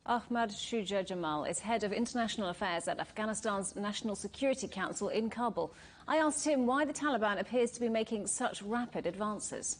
Ahmad Shuja Jamal is head of international affairs at Afghanistan's National Security Council in Kabul. I asked him why the Taliban appears to be making such rapid advances.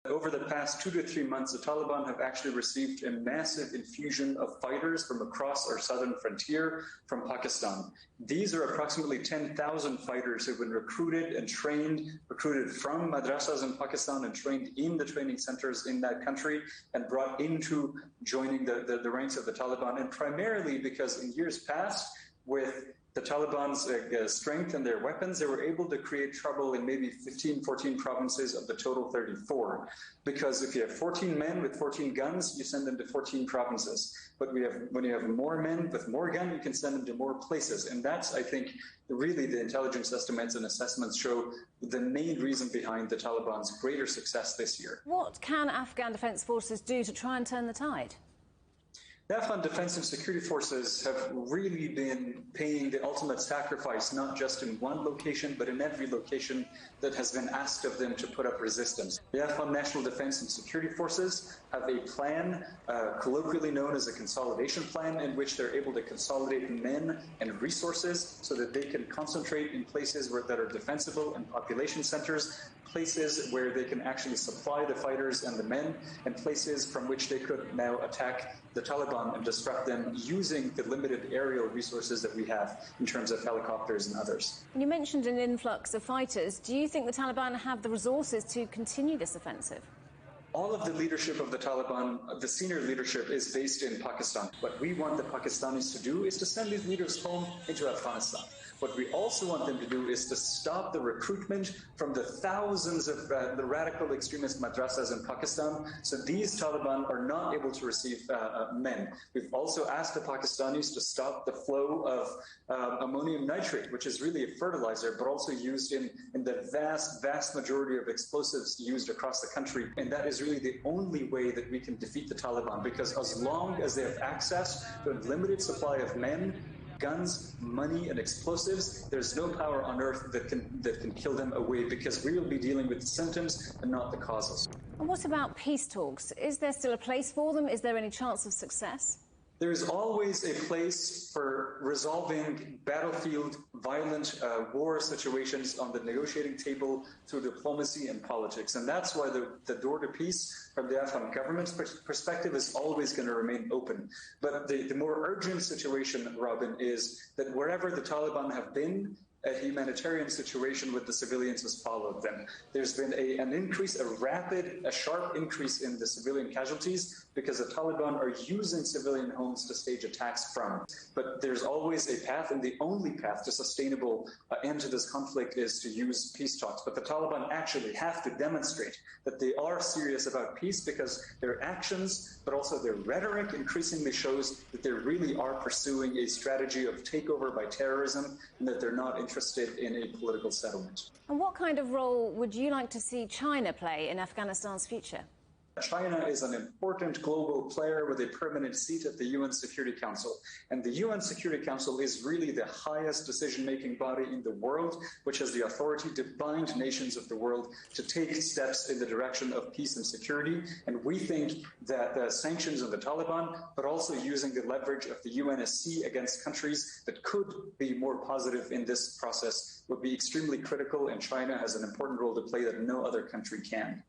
Over the past 2 to 3 months, the Taliban have actually received a massive infusion of fighters from across our southern frontier from Pakistan. These are approximately 10,000 fighters who have been recruited and trained, recruited from madrasas in Pakistan and trained in the training centers in that country and brought into joining the ranks of the Taliban. And primarily because in years past, with the Taliban's strength and their weapons, they were able to create trouble in maybe 15, 14 provinces of the total 34. Because if you have 14 men with 14 guns, you send them to 14 provinces. But when you have more men with more guns, you can send them to more places. And that's, I think, really the intelligence estimates and assessments show the main reason behind the Taliban's greater success this year. What can Afghan defense forces do to try and turn the tide? The Afghan defense and security forces have really been paying the ultimate sacrifice, not just in one location, but in every location that has been asked of them to put up resistance. The Afghan National Defense and Security Forces have a plan, colloquially known as a consolidation plan, in which they're able to consolidate men and resources so that they can concentrate in places that are defensible and population centers, places where they can actually supply the fighters and the men, and places from which they could now attack the Taliban and disrupt them using the limited aerial resources that we have in terms of helicopters and others. You mentioned an influx of fighters. Do you think the Taliban have the resources to continue this offensive? All of the leadership of the Taliban, the senior leadership, is based in Pakistan. What we want the Pakistanis to do is to send these leaders home into Afghanistan. What we also want them to do is to stop the recruitment from the thousands of the radical extremist madrasas in Pakistan, so these Taliban are not able to receive men. We've also asked the Pakistanis to stop the flow of ammonium nitrate, which is really a fertilizer, but also used in the vast majority of explosives used across the country. And that is really the only way that we can defeat the Taliban, because as long as they have access to a limited supply of men, guns, money, and explosives, there's no power on earth that can kill them away, because we will be dealing with the symptoms and not the causes. And what about peace talks? Is there still a place for them? Is there any chance of success? There's always a place for resolving battlefield, violent war situations on the negotiating table through diplomacy and politics. And that's why the door to peace from the Afghan government's perspective is always going to remain open. But the more urgent situation, Robin, is that wherever the Taliban have been, a humanitarian situation with the civilians has followed them. There's been an increase, a sharp increase in the civilian casualties because the Taliban are using civilian homes to stage attacks from. But there's always a path, and the only path to sustainable end to this conflict is to use peace talks. But the Taliban actually have to demonstrate that they are serious about peace, because their actions, but also their rhetoric, increasingly shows that they really are pursuing a strategy of takeover by terrorism, and that they're not interested in a political settlement. And what kind of role would you like to see China play in Afghanistan's future? China is an important global player with a permanent seat at the UN Security Council. And the UN Security Council is really the highest decision-making body in the world, which has the authority to bind nations of the world to take steps in the direction of peace and security. And we think that the sanctions on the Taliban, but also using the leverage of the UNSC against countries that could be more positive in this process, would be extremely critical, and China has an important role to play that no other country can.